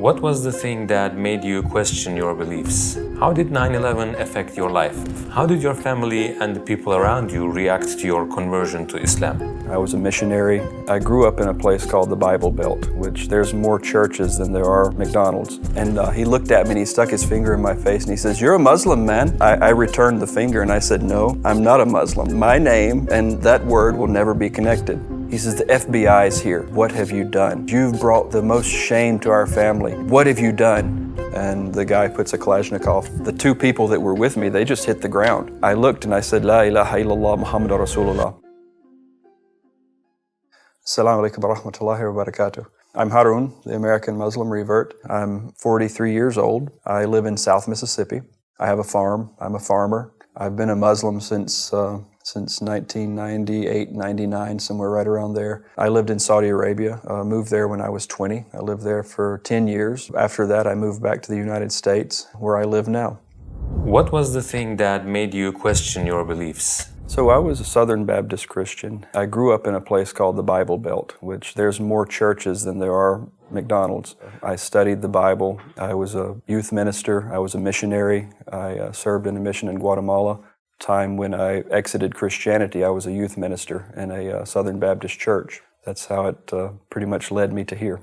What was the thing that made you question your beliefs? How did 9/11 affect your life? How did your family and the people around you react to your conversion to Islam? I was a missionary. I grew up in a place called the Bible Belt, which there's more churches than there are McDonald's. And he looked at me and he stuck his finger in my face and he says, "You're a Muslim, man." I returned the finger and I said, "No, I'm not a Muslim. My name and that word will never be connected." He says, "The FBI is here. What have you done? You've brought the most shame to our family. What have you done?" And the guy puts a Kalashnikov. The two people that were with me, they just hit the ground. I looked and I said, "La ilaha illallah Muhammad Rasulullah." Assalamu alaikum wa rahmatullahi wa barakatuh. I'm Harun, the American Muslim revert. I'm 43 years old. I live in South Mississippi. I have a farm. I'm a farmer. I've been a Muslim since 1998, 99, somewhere right around there. I lived in Saudi Arabia, moved there when I was 20. I lived there for 10 years. After that, I moved back to the United States, where I live now. What was the thing that made you question your beliefs? So I was a Southern Baptist Christian. I grew up in a place called the Bible Belt, which there's more churches than there are McDonald's. I studied the Bible. I was a youth minister. I was a missionary. I served in a mission in Guatemala. Time when I exited Christianity, I was a youth minister in a Southern Baptist church. That's how it pretty much led me to here.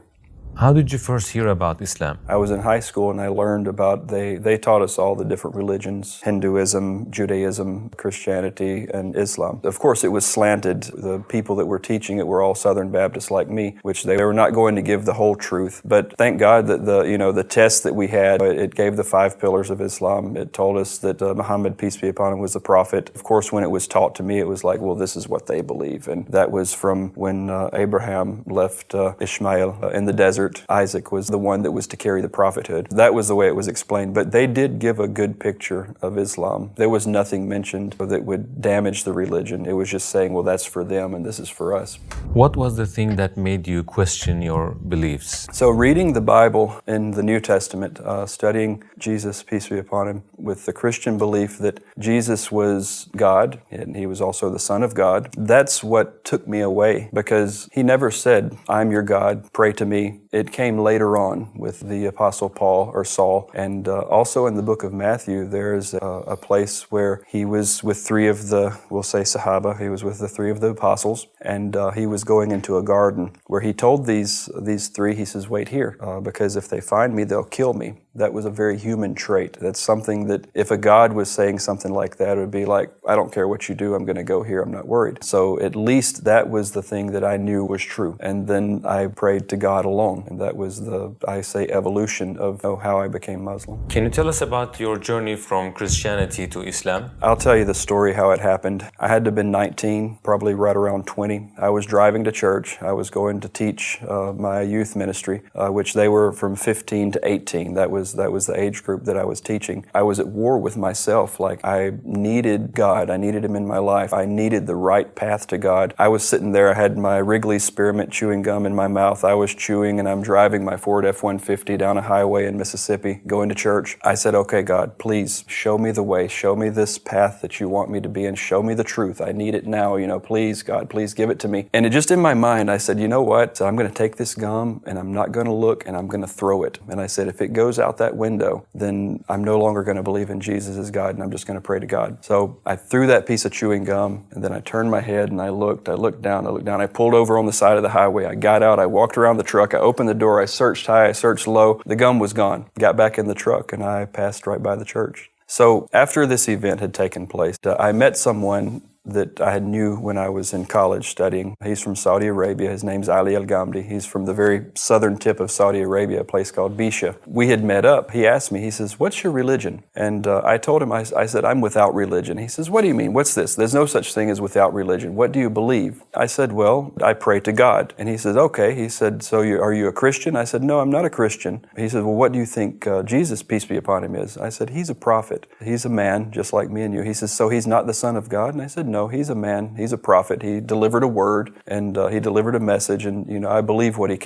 How did you first hear about Islam? I was in high school and I learned about, they taught us all the different religions, Hinduism, Judaism, Christianity, and Islam. Of course, it was slanted. The people that were teaching it were all Southern Baptists like me, which they were not going to give the whole truth. But thank God that the test that we had, it gave the 5 pillars of Islam. It told us that Muhammad, peace be upon him, was the prophet. Of course, when it was taught to me, it was like, well, this is what they believe. And that was from when Abraham left Ishmael in the desert. Isaac was the one that was to carry the prophethood. That was the way it was explained. But they did give a good picture of Islam. There was nothing mentioned that would damage the religion. It was just saying, well, that's for them and this is for us. What was the thing that made you question your beliefs? So reading the Bible in the New Testament, studying Jesus, peace be upon him, with the Christian belief that Jesus was God and he was also the Son of God, that's what took me away, because he never said, "I'm your God, pray to me." It came later on with the Apostle Paul or Saul. And also in the book of Matthew, there's a place where he was with 3 of the, we'll say Sahaba, he was with the 3 of the apostles, and he was going into a garden where he told these 3, he says, "Wait here, because if they find me, they'll kill me." That was a very human trait. That's something that if a God was saying something like that, it would be like, "I don't care what you do, I'm going to go here, I'm not worried." So at least that was the thing that I knew was true. And then I prayed to God alone. And that was the, I say, evolution of how I became Muslim. Can you tell us about your journey from Christianity to Islam? I'll tell you the story how it happened. I had to have been 19, probably right around 20. I was driving to church. I was going to teach my youth ministry, which they were from 15 to 18. That was the age group that I was teaching. I was at war with myself. Like, I needed God. I needed him in my life. I needed the right path to God. I was sitting there. I had my Wrigley's spearmint chewing gum in my mouth. I was chewing and I'm driving my Ford F-150 down a highway in Mississippi, going to church. I said, "Okay, God, please show me the way. Show me this path that you want me to be in. Show me the truth. I need it now. Please, God, please give it to me." And it just in my mind, I said, "You know what? So I'm going to take this gum and I'm not going to look and I'm going to throw it." And I said, if it goes out that window, then I'm no longer going to believe in Jesus as God and I'm just going to pray to God. So I threw that piece of chewing gum and then I turned my head and I looked down. I pulled over on the side of the highway. I got out. I walked around the truck. I opened the door. I searched high. I searched low. The gum was gone. Got back in the truck and I passed right by the church. So after this event had taken place, I met someone that I knew when I was in college studying. He's from Saudi Arabia. His name's Ali Al-Ghamdi. He's from the very southern tip of Saudi Arabia, a place called Bisha. We had met up. He asked me, he says, "What's your religion?" And I told him, I said, "I'm without religion." He says, "What do you mean? What's this? There's no such thing as without religion. What do you believe?" I said, "Well, I pray to God." And he says, "Okay." He said, "So are you a Christian?" I said, "No, I'm not a Christian." He said, "Well, what do you think Jesus, peace be upon him, is?" I said, "He's a prophet. He's a man just like me and you." He says, "So he's not the Son of God?" And I said, no, he's a man, he's a prophet. He delivered a word and he delivered a message, and I believe what he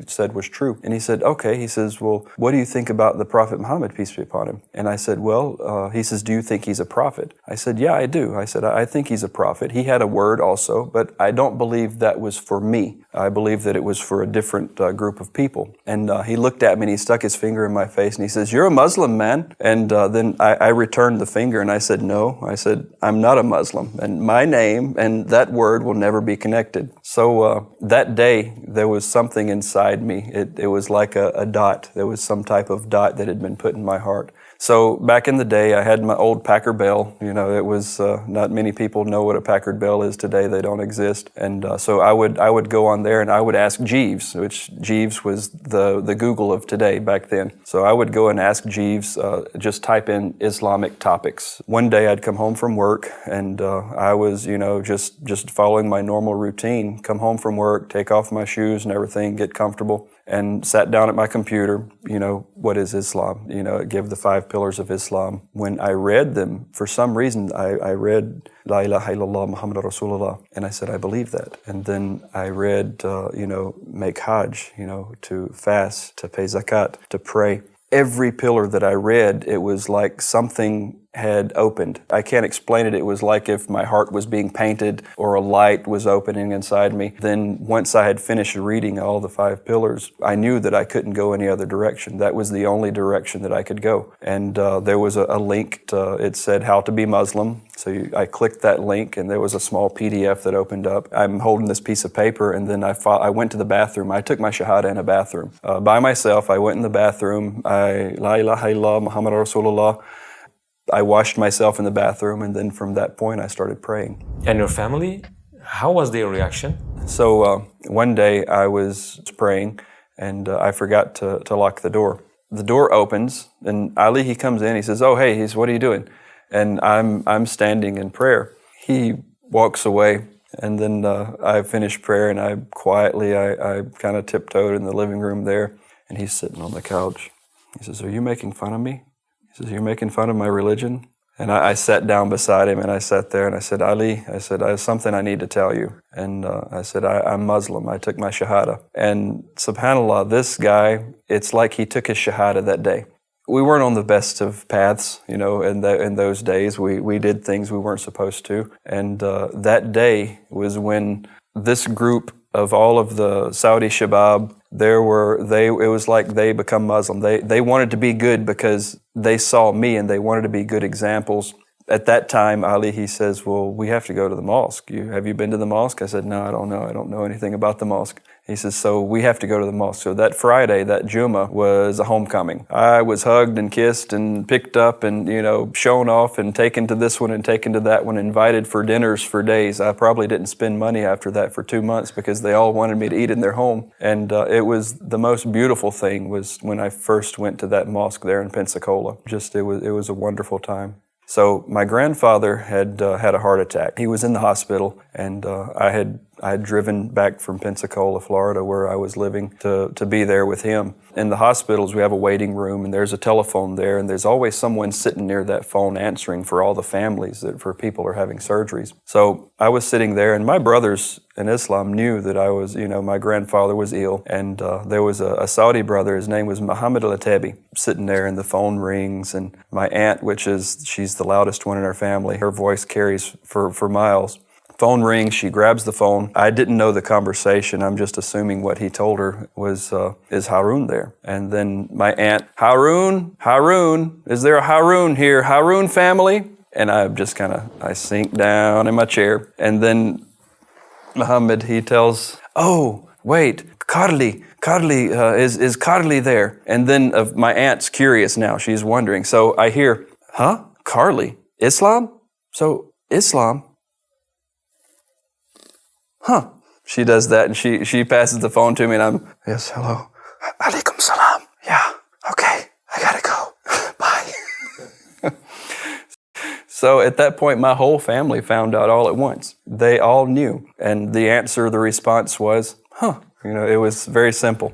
said was true. And he said, okay. He says, well, what do you think about the Prophet Muhammad, peace be upon him? And I said, well, he says, do you think he's a prophet? I said, yeah, I do. I said, I think he's a prophet. He had a word also, but I don't believe that was for me. I believe that it was for a different group of people. And he looked at me and he stuck his finger in my face and he says, you're a Muslim, man. And then I returned the finger and I said, no. I said, I'm not a Muslim, and my name and that word will never be connected. So that day, there was something inside me. It was like a dot. There was some type of dot that had been put in my heart. So back in the day, I had my old Packard Bell. It was not many people know what a Packard Bell is today. They don't exist. And so I would go on there and I would ask Jeeves, which Jeeves was the Google of today back then. So I would go and ask Jeeves, just type in Islamic topics. One day I'd come home from work and I was, just following my normal routine, come home from work, take off my shoes and everything, get comfortable, and sat down at my computer. What is Islam? Give the 5 pillars of Islam. When I read them, for some reason, I read La ilaha illallah Muhammad Rasulullah, and I said, I believe that. And then I read, make Hajj, to fast, to pay zakat, to pray. Every pillar that I read, it was like something had opened. I can't explain it. It was like if my heart was being painted or a light was opening inside me. Then once I had finished reading all the 5 pillars, I knew that I couldn't go any other direction. That was the only direction that I could go. And there was a link. It said how to be Muslim. So I clicked that link and there was a small PDF that opened up. I'm holding this piece of paper and then I went to the bathroom. I took my Shahada in a bathroom. By myself, I went in the bathroom. La ilaha illallah Muhammad Rasulullah. I washed myself in the bathroom, and then from that point, I started praying. And your family, how was their reaction? So one day I was praying, and I forgot to lock the door. The door opens, and Ali, he comes in. He says, "Oh, hey," what are you doing? And I'm standing in prayer. He walks away, and then I finished prayer, and I kind of tiptoed in the living room there, and he's sitting on the couch. He says, "Are you making fun of me?" He says, "You're making fun of my religion?" And I sat down beside him and I sat there and I said, "Ali," I said, "I have something I need to tell you." And I said, I'm Muslim. I took my Shahada. And subhanAllah, this guy, it's like he took his Shahada that day. We weren't on the best of paths, in those days. We did things we weren't supposed to. And that day was when this group of all of the Saudi Shabab, it was like they become Muslim. They wanted to be good because they saw me and they wanted to be good examples. At that time, Ali, he says, "Well, we have to go to the mosque. Have you been to the mosque?" I said, "No, I don't know. I don't know anything about the mosque." He says, "So we have to go to the mosque." So that Friday, that Jummah, was a homecoming. I was hugged and kissed and picked up and, shown off and taken to this one and taken to that one, invited for dinners for days. I probably didn't spend money after that for 2 months because they all wanted me to eat in their home. And it was the most beautiful thing was when I first went to that mosque there in Pensacola. It was a wonderful time. So my grandfather had had a heart attack. He was in the hospital, and I had driven back from Pensacola, Florida, where I was living, to be there with him. In the hospitals, we have a waiting room, and there's a telephone there, and there's always someone sitting near that phone answering for all the families for people who are having surgeries. So I was sitting there, and my brothers in Islam knew that I was, my grandfather was ill, and there was a Saudi brother, his name was Muhammad al-Atabi, sitting there, and the phone rings, and my aunt, she's the loudest one in our family, her voice carries for miles. Phone rings, she grabs the phone. I didn't know the conversation. I'm just assuming what he told her was, "Is Harun there?" And then my aunt, Harun, is there a Harun here? Harun family? And I just I sink down in my chair. And then Muhammad, he tells, "Oh, wait, Carly, is Carly there?" And then my aunt's curious now. She's wondering. So I hear, "Huh? Carly? Islam? So Islam? Huh." She does that and she passes the phone to me and I'm, "Yes, hello. Alaikum salam. Yeah, okay, I gotta go. Bye." So at that point, my whole family found out all at once. They all knew. And the response was, "Huh." It was very simple.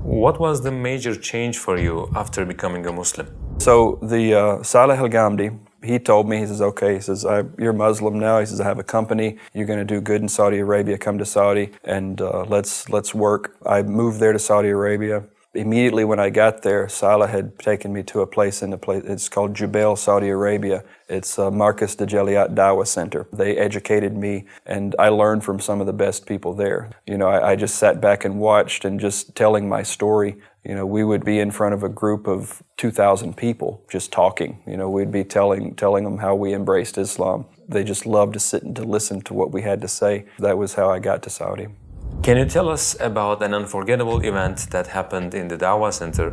What was the major change for you after becoming a Muslim? So the Saleh al-Ghamdi, He told me, he says, okay, he says, you're Muslim now. He says, I have a company. You're going to do good in Saudi Arabia. Come to Saudi and let's work. I moved there to Saudi Arabia. Immediately when I got there, Salah had taken me to a place it's called Jubail, Saudi Arabia. It's Marcus de Jaliat Dawah Center. They educated me, and I learned from some of the best people there. I just sat back and watched and just telling my story. We would be in front of a group of 2,000 people just talking. We'd be telling them how we embraced Islam. They just loved to sit and to listen to what we had to say. That was how I got to Saudi. Can you tell us about an unforgettable event that happened in the Dawah Center?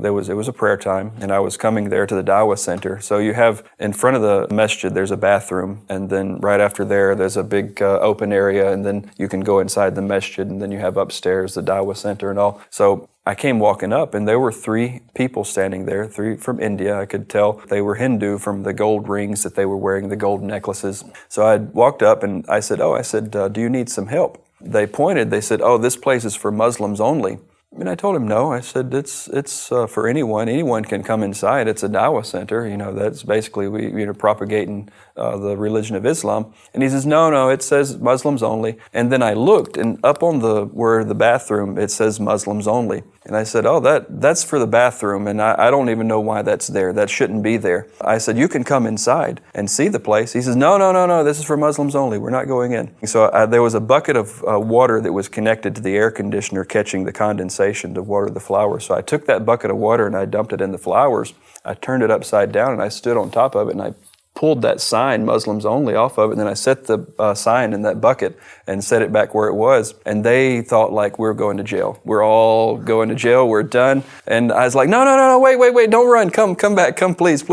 It was a prayer time, and I was coming there to the Dawah Center. So you have, in front of the masjid, there's a bathroom, and then right after there's a big open area, and then you can go inside the masjid, and then you have upstairs the Dawah Center and all. So I came walking up, and there were 3 people standing there, 3 from India. I could tell they were Hindu from the gold rings that they were wearing, the gold necklaces. So I walked up, and I said, do you need some help? They pointed, they said, this place is for Muslims only. And I told him, no. I said, it's for anyone. Anyone can come inside. It's a Dawah center. That's basically propagating the religion of Islam. And he says, no, it says Muslims only. And then I looked, and up on where the bathroom, it says Muslims only. And I said, that's for the bathroom, and I don't even know why that's there. That shouldn't be there. I said, you can come inside and see the place. He says, no, this is for Muslims only. We're not going in. So there was a bucket of water that was connected to the air conditioner catching the condensation to water the flowers. So I took that bucket of water and I dumped it in the flowers. I turned it upside down and I stood on top of it, and I pulled that sign, Muslims only, off of it, and then I set the sign in that bucket and set it back where it was. And they thought like we're going to jail. We're all going to jail. We're done. And I was like, no, wait, don't run. Come back. Come, please.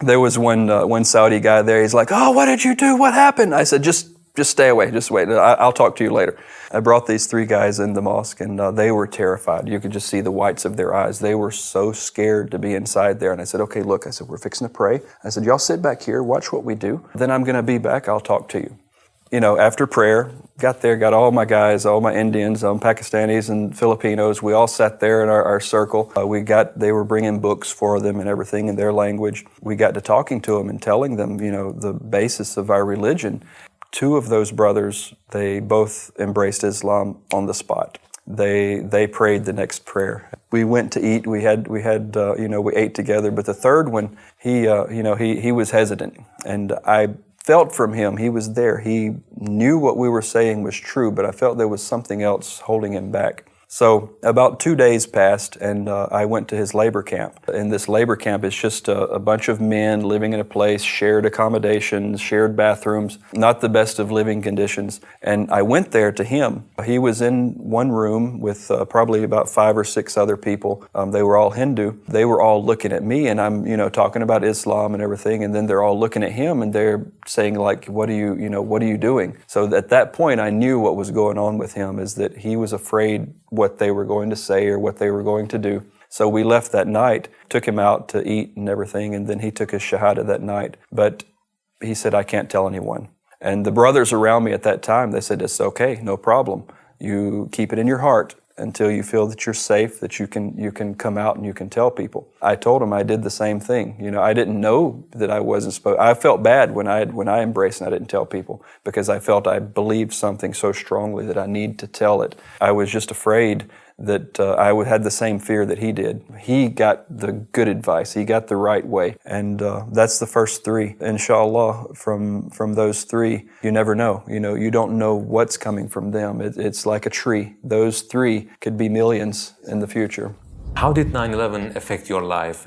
There was one Saudi guy there. He's like, what did you do? What happened? I said, just stay away. Just wait. I'll talk to you later. I brought these 3 guys in the mosque, and they were terrified. You could just see the whites of their eyes. They were so scared to be inside there. And I said, okay, look, we're fixing to pray. I said, y'all sit back here, watch what we do. Then I'm going to be back. I'll talk to you. After prayer, got there, got all my guys, all my Indians, Pakistanis and Filipinos. We all sat there in our circle. They were bringing books for them and everything in their language. We got to talking to them and telling them, the basis of our religion. 2 of those brothers, they both embraced Islam on the spot. They prayed the next prayer. We went to eat. We ate together. But the third one, he was hesitant, and I felt from him he was there. He knew what we were saying was true, but I felt there was something else holding him back. So about 2 days passed, and I went to his labor camp. And this labor camp is just a bunch of men living in a place, shared accommodations, shared bathrooms, not the best of living conditions. And I went there to him. He was in one room with probably about 5 or 6 other people. They were all Hindu. They were all looking at me, and I'm, talking about Islam and everything. And then they're all looking at him, and they're saying like, what are you doing? So at that point, I knew what was going on with him, is that he was afraid what they were going to say or what they were going to do. So we left that night, took him out to eat and everything, and then he took his shahada that night. But he said, I can't tell anyone. And the brothers around me at that time, they said, it's okay, no problem. You keep it in your heart until you feel that you're safe, that you can come out and you can tell people. I told him I did the same thing. I didn't know that I wasn't supposed. I felt bad when I embraced and I didn't tell people, because I felt I believed something so strongly that I need to tell it. I was just afraid that I had the same fear that he did. He got the good advice. He got the right way. And that's the first 3. Inshallah, from those 3, you never know. You don't know what's coming from them. It's like a tree. Those 3 could be millions in the future. How did 9/11 affect your life